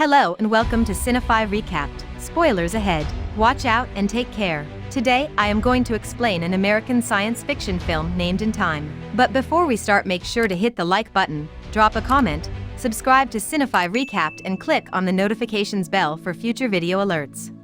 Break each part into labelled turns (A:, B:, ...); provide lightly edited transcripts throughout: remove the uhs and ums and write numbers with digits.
A: Hello and welcome to Cinephi Recapped. Spoilers ahead. Watch out and take care. Today, I am going to explain an American science fiction film named In Time. But before we start, make sure to hit the like button, drop a comment, subscribe to Cinephi Recapped and click on the notifications bell for future video alerts.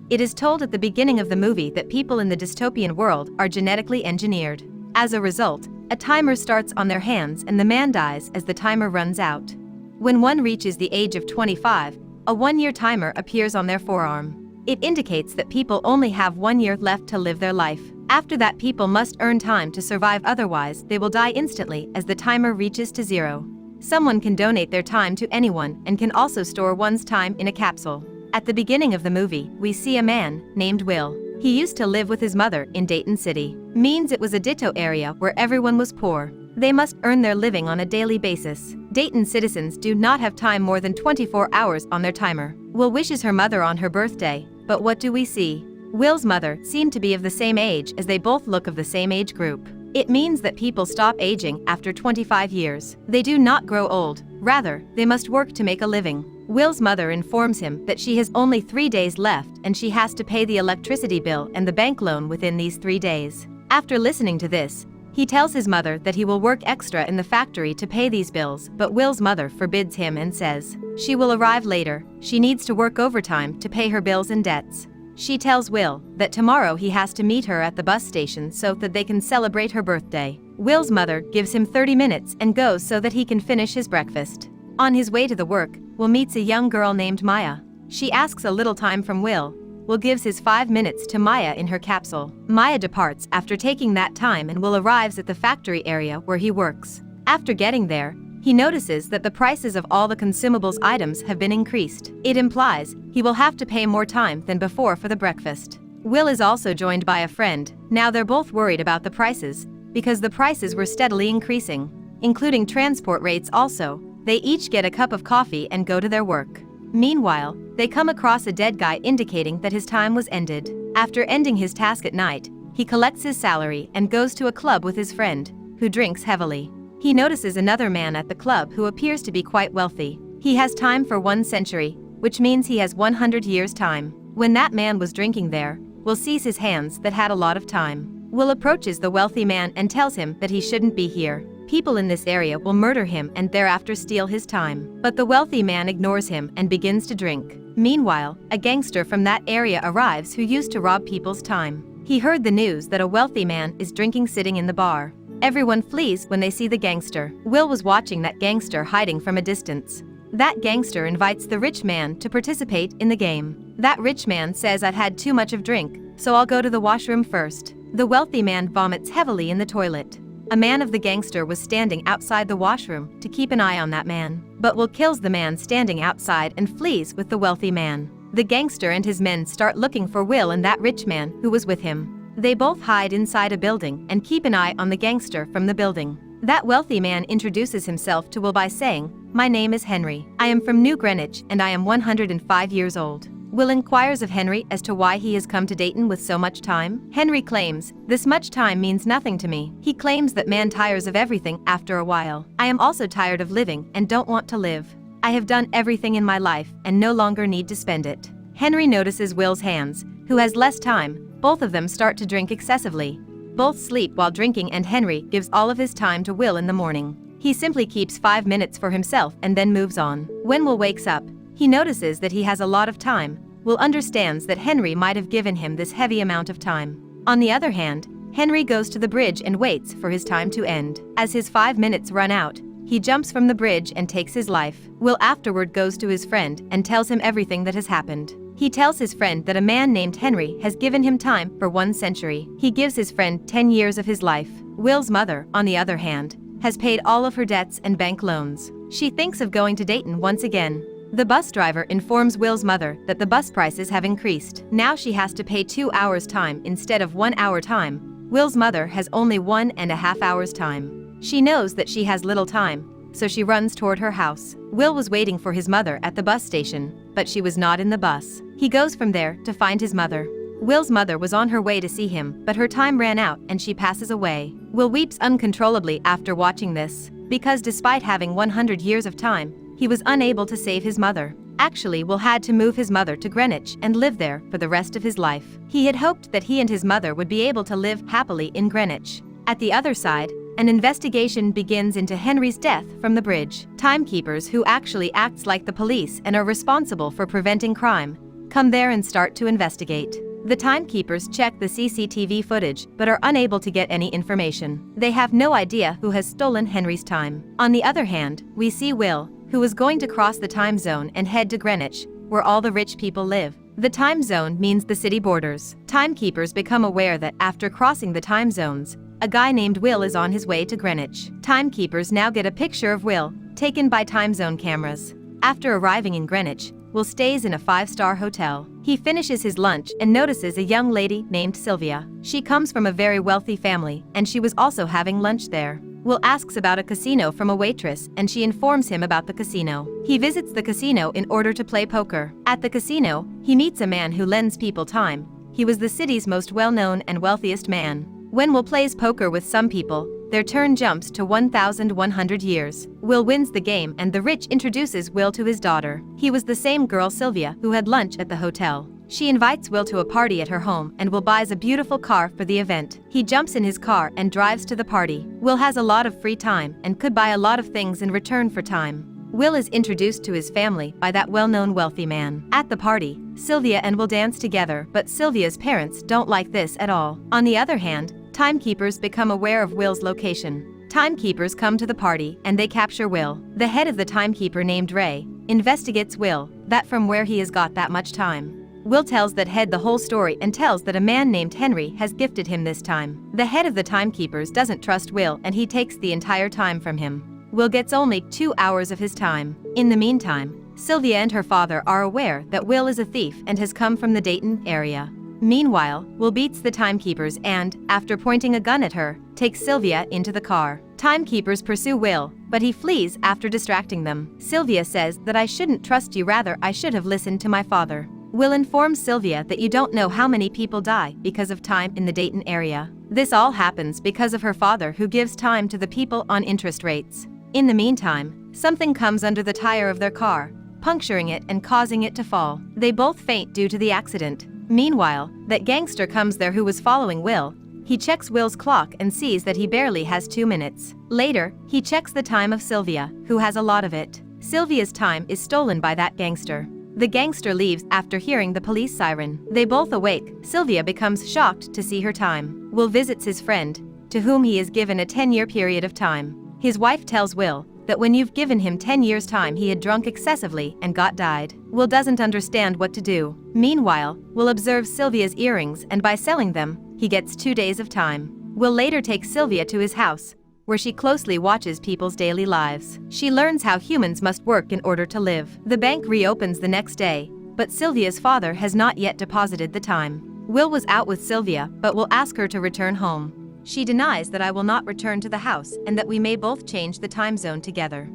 A: It is told at the beginning of the movie that people in the dystopian world are genetically engineered. As a result, a timer starts on their hands and the man dies as the timer runs out. When one reaches the age of 25, a one-year timer appears on their forearm. It indicates that people only have 1 year left to live their life. After that, people must earn time to survive, otherwise they will die instantly as the timer reaches to 0. Someone can donate their time to anyone and can also store one's time in a capsule. At the beginning of the movie, we see a man named Will. He used to live with his mother in Dayton City. Means it was a ghetto area where everyone was poor. They must earn their living on a daily basis. Dayton citizens do not have time more than 24 hours on their timer. Will wishes her mother on her birthday, but what do we see? Will's mother seemed to be of the same age, as they both look of the same age group. It means that people stop aging after 25 years. They do not grow old, rather, they must work to make a living. Will's mother informs him that she has only 3 days left and she has to pay the electricity bill and the bank loan within these 3 days. After listening to this, he tells his mother that he will work extra in the factory to pay these bills, but Will's mother forbids him and says she will arrive later. She needs to work overtime to pay her bills and debts. She tells Will that tomorrow he has to meet her at the bus station so that they can celebrate her birthday. Will's mother gives him 30 minutes and goes so that he can finish his breakfast. On his way to the work, Will meets a young girl named Maya. She asks a little time from Will. Will gives his 5 minutes to Maya in her capsule. Maya departs after taking that time and Will arrives at the factory area where he works. After getting there, he notices that the prices of all the consumables items have been increased. It implies he will have to pay more time than before for the breakfast. Will is also joined by a friend. Now they're both worried about the prices, because the prices were steadily increasing, including transport rates also. They each get a cup of coffee and go to their work. Meanwhile, they come across a dead guy indicating that his time was ended. After ending his task at night, he collects his salary and goes to a club with his friend, who drinks heavily. He notices another man at the club who appears to be quite wealthy. He has time for 1 century, which means he has 100 years' time. When that man was drinking there, Will sees his hands that had a lot of time. Will approaches the wealthy man and tells him that he shouldn't be here. People in this area will murder him and thereafter steal his time. But the wealthy man ignores him and begins to drink. Meanwhile, a gangster from that area arrives who used to rob people's time. He heard the news that a wealthy man is drinking sitting in the bar. Everyone flees when they see the gangster. Will was watching that gangster hiding from a distance. That gangster invites the rich man to participate in the game. That rich man says, "I've had too much of drink, so I'll go to the washroom first." The wealthy man vomits heavily in the toilet. A man of the gangster was standing outside the washroom to keep an eye on that man. But Will kills the man standing outside and flees with the wealthy man. The gangster and his men start looking for Will and that rich man who was with him. They both hide inside a building and keep an eye on the gangster from the building. That wealthy man introduces himself to Will by saying, "My name is Henry. I am from New Greenwich and I am 105 years old." Will inquires of Henry as to why he has come to Dayton with so much time. Henry claims, "This much time means nothing to me." He claims that man tires of everything after a while. "I am also tired of living and don't want to live. I have done everything in my life and no longer need to spend it." Henry notices Will's hands, who has less time. Both of them start to drink excessively. Both sleep while drinking and Henry gives all of his time to Will in the morning. He simply keeps 5 minutes for himself and then moves on. When Will wakes up, he notices that he has a lot of time. Will understands that Henry might have given him this heavy amount of time. On the other hand, Henry goes to the bridge and waits for his time to end. As his 5 minutes run out, he jumps from the bridge and takes his life. Will afterward goes to his friend and tells him everything that has happened. He tells his friend that a man named Henry has given him time for 1 century. He gives his friend 10 years of his life. Will's mother, on the other hand, has paid all of her debts and bank loans. She thinks of going to Dayton once again. The bus driver informs Will's mother that the bus prices have increased. Now she has to pay 2 hours time instead of 1 hour time. Will's mother has only 1.5 hours time. She knows that she has little time, so she runs toward her house. Will was waiting for his mother at the bus station, but she was not in the bus. He goes from there to find his mother. Will's mother was on her way to see him, but her time ran out and she passes away. Will weeps uncontrollably after watching this, because despite having 100 years of time, he was unable to save his mother. Actually, Will had to move his mother to Greenwich and live there for the rest of his life. He had hoped that he and his mother would be able to live happily in Greenwich. At the other side, an investigation begins into Henry's death from the bridge. Timekeepers, who actually acts like the police and are responsible for preventing crime, come there and start to investigate. The timekeepers check the CCTV footage but are unable to get any information. They have no idea who has stolen Henry's time. On the other hand, we see Will, who is going to cross the time zone and head to Greenwich, where all the rich people live. The time zone means the city borders. Timekeepers become aware that after crossing the time zones, a guy named Will is on his way to Greenwich. Timekeepers now get a picture of Will, taken by time zone cameras. After arriving in Greenwich, Will stays in a 5-star hotel. He finishes his lunch and notices a young lady named Sylvia. She comes from a very wealthy family, and she was also having lunch there. Will asks about a casino from a waitress, and she informs him about the casino. He visits the casino in order to play poker. At the casino, he meets a man who lends people time. He was the city's most well-known and wealthiest man. When Will plays poker with some people, their turn jumps to 1,100 years. Will wins the game and the rich introduces Will to his daughter. He was the same girl Sylvia who had lunch at the hotel. She invites Will to a party at her home and Will buys a beautiful car for the event. He jumps in his car and drives to the party. Will has a lot of free time and could buy a lot of things in return for time. Will is introduced to his family by that well-known wealthy man. At the party, Sylvia and Will dance together, but Sylvia's parents don't like this at all. On the other hand, timekeepers become aware of Will's location. Timekeepers come to the party and they capture Will. The head of the timekeeper named Ray investigates Will, that from where he has got that much time. Will tells that head the whole story and tells that a man named Henry has gifted him this time. The head of the timekeepers doesn't trust Will and he takes the entire time from him. Will gets only 2 hours of his time. In the meantime, Sylvia and her father are aware that Will is a thief and has come from the Dayton area. Meanwhile, Will beats the timekeepers and, after pointing a gun at her, takes Sylvia into the car. Timekeepers pursue Will, but he flees after distracting them. Sylvia says that I shouldn't trust you, rather I should have listened to my father. Will informs Sylvia that you don't know how many people die because of time in the Dayton area. This all happens because of her father, who gives time to the people on interest rates. In the meantime, something comes under the tire of their car, puncturing it and causing it to fall. They both faint due to the accident. Meanwhile, that gangster comes there who was following Will. He checks Will's clock and sees that he barely has 2 minutes. Later, he checks the time of Sylvia, who has a lot of it. Sylvia's time is stolen by that gangster. The gangster leaves after hearing the police siren. They both awake. Sylvia becomes shocked to see her time. Will visits his friend, to whom he is given a 10-year period of time. His wife tells Will that when you've given him 10 years' time, he had drunk excessively and died. Will doesn't understand what to do. Meanwhile, Will observes Sylvia's earrings and by selling them, he gets 2 days of time. Will later take Sylvia to his house, where she closely watches people's daily lives. She learns how humans must work in order to live. The bank reopens the next day, but Sylvia's father has not yet deposited the time. Will was out with Sylvia, but will ask her to return home. She denies that I will not return to the house and that we may both change the time zone together.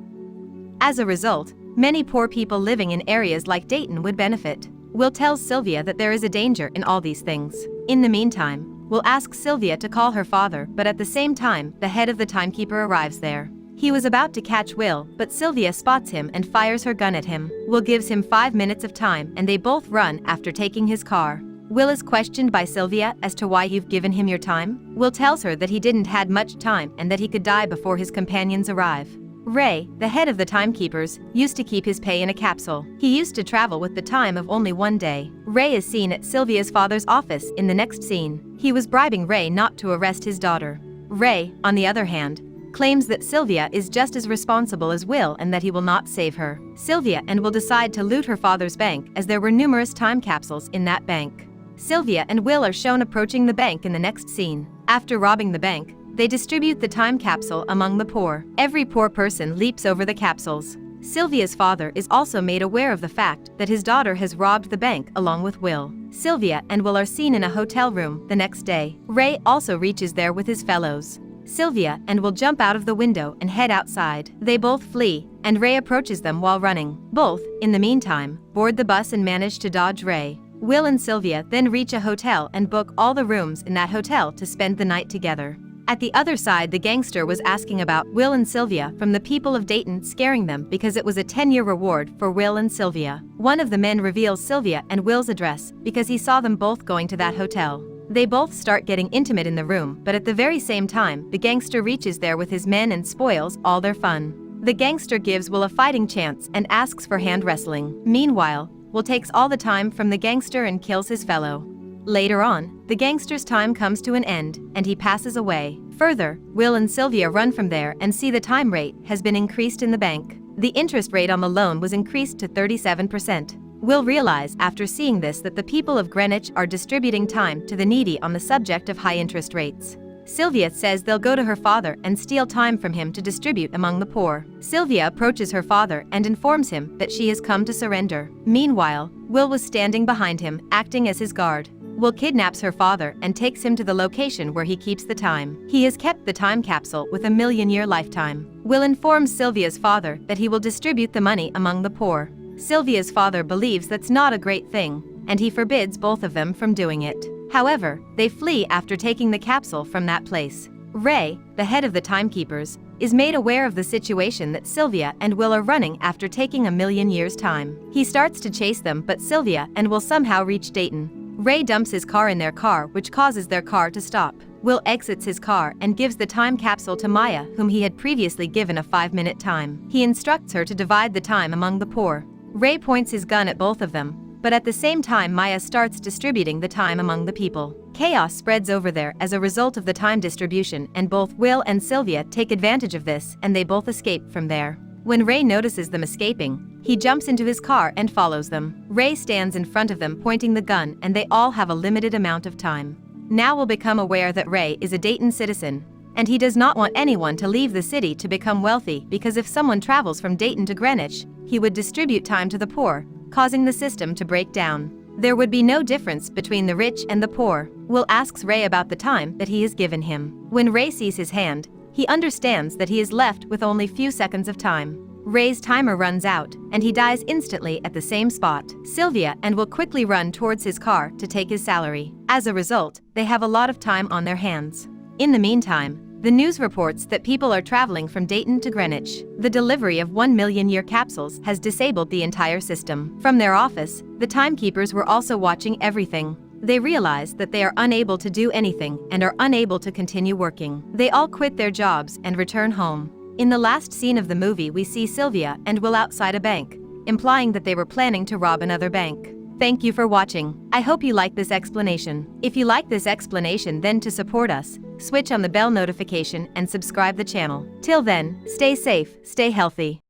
A: As a result, many poor people living in areas like Dayton would benefit. Will tells Sylvia that there is a danger in all these things. In the meantime, Will asks Sylvia to call her father, but at the same time, the head of the timekeeper arrives there. He was about to catch Will, but Sylvia spots him and fires her gun at him. Will gives him 5 minutes of time and they both run after taking his car. Will is questioned by Sylvia as to why you've given him your time. Will tells her that he didn't had much time and that he could die before his companions arrive. Ray, the head of the timekeepers, used to keep his pay in a capsule. He used to travel with the time of only 1 day. Ray is seen at Sylvia's father's office in the next scene. He was bribing Ray not to arrest his daughter. Ray, on the other hand, claims that Sylvia is just as responsible as Will and that he will not save her. Sylvia and Will decide to loot her father's bank as there were numerous time capsules in that bank. Sylvia and Will are shown approaching the bank in the next scene. After robbing the bank, they distribute the time capsule among the poor. Every poor person leaps over the capsules. Sylvia's father is also made aware of the fact that his daughter has robbed the bank along with Will. Sylvia and Will are seen in a hotel room the next day. Ray also reaches there with his fellows. Sylvia and Will jump out of the window and head outside. They both flee, and Ray approaches them while running. Both, in the meantime, board the bus and manage to dodge Ray. Will and Sylvia then reach a hotel and book all the rooms in that hotel to spend the night together. At the other side, the gangster was asking about Will and Sylvia from the people of Dayton, scaring them because it was a 10-year reward for Will and Sylvia. One of the men reveals Sylvia and Will's address because he saw them both going to that hotel. They both start getting intimate in the room, but at the very same time, the gangster reaches there with his men and spoils all their fun. The gangster gives Will a fighting chance and asks for hand wrestling. Meanwhile, Will takes all the time from the gangster and kills his fellow. Later on, the gangster's time comes to an end, and he passes away. Further, Will and Sylvia run from there and see the time rate has been increased in the bank. The interest rate on the loan was increased to 37%. Will realize after seeing this that the people of Greenwich are distributing time to the needy on the subject of high interest rates. Sylvia says they'll go to her father and steal time from him to distribute among the poor. Sylvia approaches her father and informs him that she has come to surrender. Meanwhile, Will was standing behind him, acting as his guard. Will kidnaps her father and takes him to the location where he keeps the time. He has kept the time capsule with a million-year lifetime. Will informs Sylvia's father that he will distribute the money among the poor. Sylvia's father believes that's not a great thing, and he forbids both of them from doing it. However, they flee after taking the capsule from that place. Ray, the head of the timekeepers, is made aware of the situation that Sylvia and Will are running after taking a million years' time. He starts to chase them, but Sylvia and Will somehow reach Dayton. Ray dumps his car in their car, which causes their car to stop. Will exits his car and gives the time capsule to Maya, whom he had previously given a 5-minute time. He instructs her to divide the time among the poor. Ray points his gun at both of them, but at the same time Maya starts distributing the time among the people. Chaos spreads over there as a result of the time distribution, and both Will and Sylvia take advantage of this and they both escape from there. When Ray notices them escaping, he jumps into his car and follows them. Ray stands in front of them pointing the gun, and they all have a limited amount of time. Now will become aware that Ray is a Dayton citizen, and he does not want anyone to leave the city to become wealthy, because if someone travels from Dayton to Greenwich, he would distribute time to the poor, causing the system to break down. There would be no difference between the rich and the poor. Will asks Ray about the time that he has given him. When Ray sees his hand, he understands that he is left with only few seconds of time. Ray's timer runs out, and he dies instantly at the same spot. Sylvia and Will quickly run towards his car to take his salary. As a result, they have a lot of time on their hands. In the meantime, the news reports that people are traveling from Dayton to Greenwich. The delivery of 1 million-year capsules has disabled the entire system. From their office, the timekeepers were also watching everything. They realize that they are unable to do anything and are unable to continue working. They all quit their jobs and return home. In the last scene of the movie, we see Sylvia and Will outside a bank, implying that they were planning to rob another bank. Thank you for watching. I hope you like this explanation. If you like this explanation, then to support us, switch on the bell notification and subscribe the channel. Till then, stay safe, stay healthy.